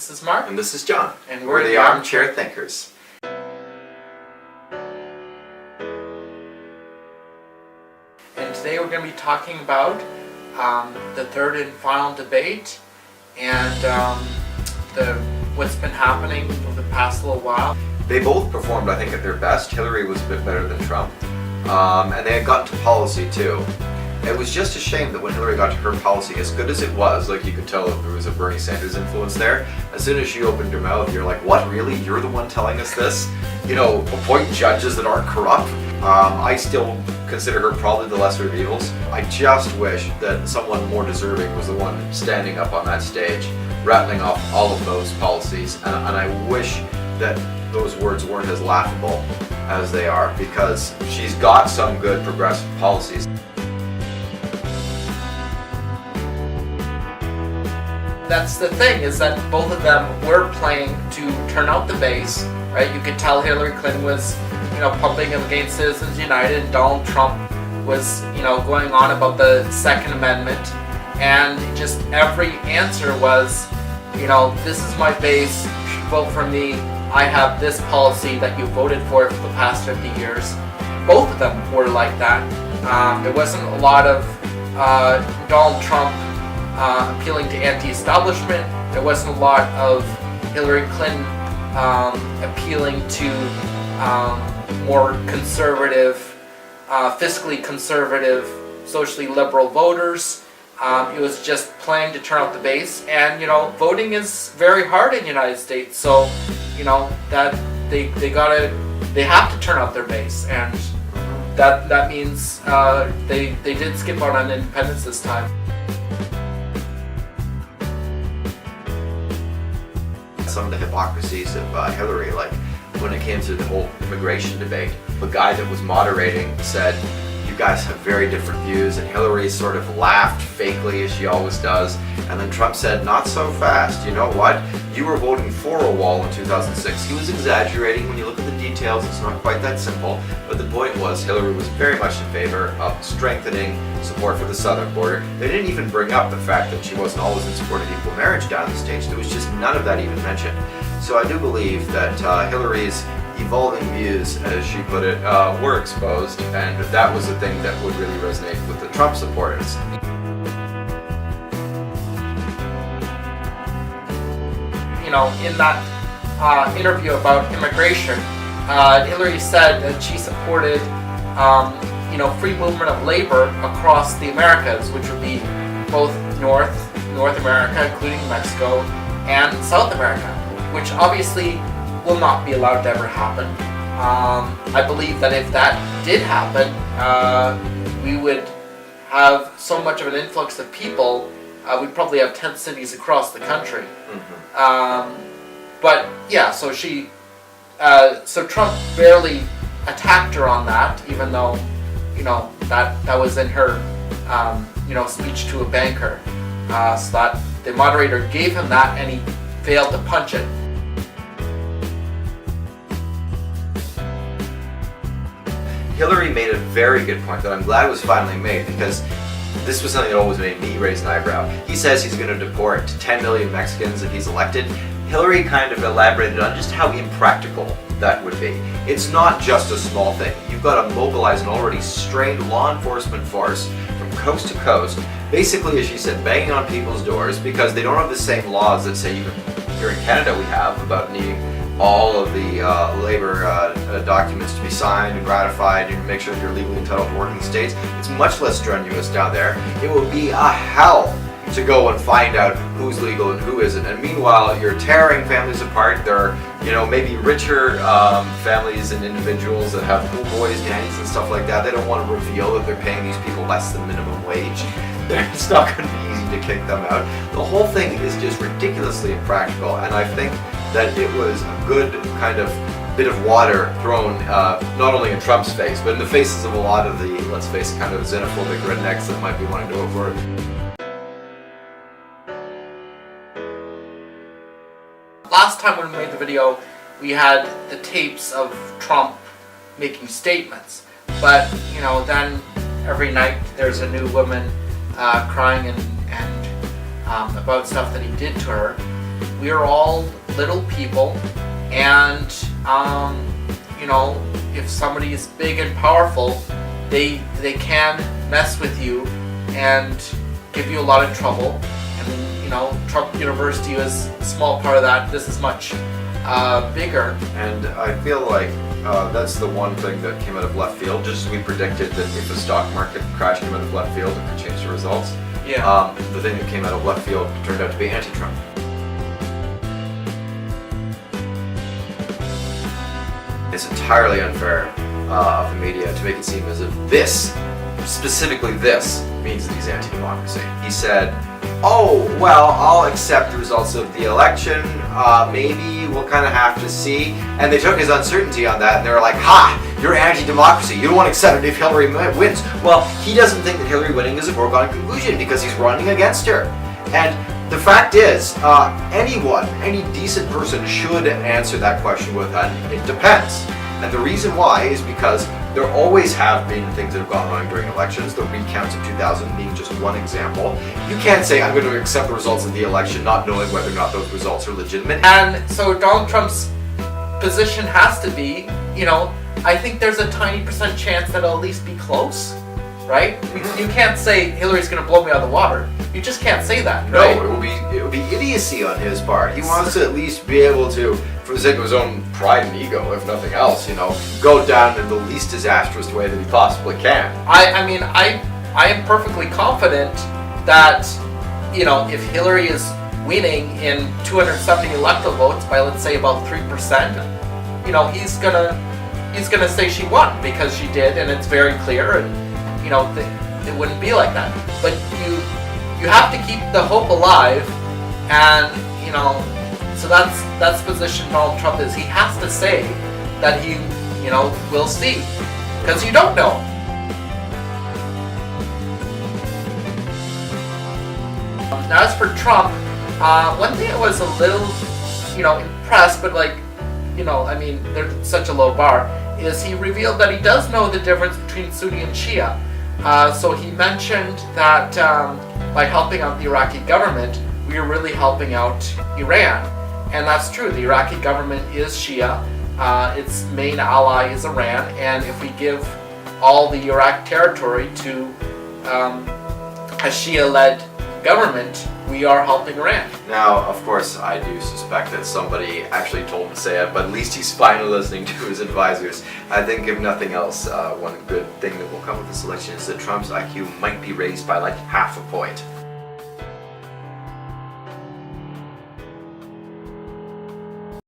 This is Mark. And this is John. And we're the Armchair Thinkers. And today we're going to be talking about the third and final debate and what's been happening over the past little while. They both performed, I think, at their best. Hillary was a bit better than Trump. And they had gotten to policy too. It was just a shame that when Hillary got to her policy, as good as it was, like you could tell if there was a Bernie Sanders influence there, as soon as she opened her mouth, you're like, what, really? You're the one telling us this? You know, appoint judges that aren't corrupt? I still consider her probably the lesser of evils. I just wish that someone more deserving was the one standing up on that stage, rattling off all of those policies, and I wish that those words weren't as laughable as they are, because she's got some good progressive policies. That's the thing, is that both of them were playing to turn out the base, right? You could tell Hillary Clinton was, pumping against Citizens United, and Donald Trump was, going on about the Second Amendment, and just every answer was, this is my base, you should vote for me, I have this policy that you voted for the past 50 years. Both of them were like that. There wasn't a lot of Donald Trump appealing to anti-establishment. There wasn't a lot of Hillary Clinton appealing to more conservative, fiscally conservative, socially liberal voters. It was just playing to turn out the base, and voting is very hard in the United States, so that they have to turn out their base, and that means they did skip out on independence this time. Some of the hypocrisies of Hillary, like when it came to the whole immigration debate, the guy that was moderating said, you guys have very different views, and Hillary sort of laughed fakely, as she always does, and then Trump said, not so fast, you know what, you were voting for a wall in 2006. He was exaggerating. When you look at the details, it's not quite that simple, but the point was Hillary was very much in favor of strengthening support for the southern border. They didn't even bring up the fact that she wasn't always in support of equal marriage down the States. There was just none of that even mentioned. So I do believe that Hillary's evolving views, as she put it, were exposed, and that was the thing that would really resonate with the Trump supporters. In that interview about immigration, Hillary said that she supported, free movement of labor across the Americas, which would be both North America, including Mexico, and South America, which obviously will not be allowed to ever happen. I believe that if that did happen, we would have so much of an influx of people, we'd probably have 10 cities across the country. But yeah, so so Trump barely attacked her on that, even though, that was in her, speech to a banker. So that the moderator gave him that, and he failed to punch it. Hillary made a very good point that I'm glad was finally made, because this was something that always made me raise an eyebrow. He says he's going to deport 10 million Mexicans if he's elected. Hillary kind of elaborated on just how impractical that would be. It's not just a small thing. You've got to mobilize an already strained law enforcement force from coast to coast, basically, as she said, banging on people's doors, because they don't have the same laws that, say, even here in Canada we have about needing all of the labor documents to be signed and ratified and make sure that you're legally entitled to work in the States. It's much less strenuous down there. It would be a hell to go and find out who's legal and who isn't. And meanwhile, you're tearing families apart. There are, maybe richer families and individuals that have cool boys, nannies, and stuff like that. They don't want to reveal that they're paying these people less than minimum wage. It's not going to be easy to kick them out. The whole thing is just ridiculously impractical, and I think that it was a good kind of bit of water thrown not only in Trump's face, but in the faces of a lot of the, let's face it, kind of xenophobic rednecks that might be wanting to vote for it. Last time when we made the video, we had the tapes of Trump making statements, but then every night there's a new woman crying and about stuff that he did to her. we're all little people, and if somebody is big and powerful, they can mess with you and give you a lot of trouble. And Trump University was a small part of that. This is much bigger. And I feel like that's the one thing that came out of left field. Just as we predicted that if the stock market crash came out of left field, it could change the results. Yeah. The thing that came out of left field turned out to be anti-Trump. It's entirely unfair of the media to make it seem as if this, specifically this, means that he's anti-democracy. He said, oh, well, I'll accept the results of the election, maybe we'll kind of have to see. And they took his uncertainty on that, and they were like, ha, you're anti-democracy, you don't want to accept it if Hillary wins. Well, he doesn't think that Hillary winning is a foregone conclusion because he's running against her. And the fact is, any decent person should answer that question with it depends. And the reason why is because there always have been things that have gone wrong during elections, the recounts of 2000 being just one example. You can't say, I'm going to accept the results of the election not knowing whether or not those results are legitimate. And so Donald Trump's position has to be, I think there's a tiny % chance that it'll at least be close, right? You can't say Hillary's going to blow me out of the water. You just can't say that, right? No, it would be idiocy on his part. He wants to at least be able to, for the sake of his own pride and ego, if nothing else, go down in the least disastrous way that he possibly can. I am perfectly confident that, if Hillary is winning in 270 electoral votes by, let's say, about 3%, he's gonna say she won because she did, and it's very clear, and it wouldn't be like that. But you have to keep the hope alive, and so that's the position Donald Trump is. He has to say that he will see, because you don't know. Now, as for Trump, one thing I was a little impressed, but there's such a low bar, is he revealed that he does know the difference between Sunni and Shia. So he mentioned that by helping out the Iraqi government, we are really helping out Iran. And that's true. The Iraqi government is Shia. Its main ally is Iran. And if we give all the Iraq territory to a Shia-led government, we are helping Iran. Now, of course, I do suspect that somebody actually told him to say it, but at least he's finally listening to his advisors. I think, if nothing else, one good thing that will come with this election is that Trump's IQ might be raised by like half a point.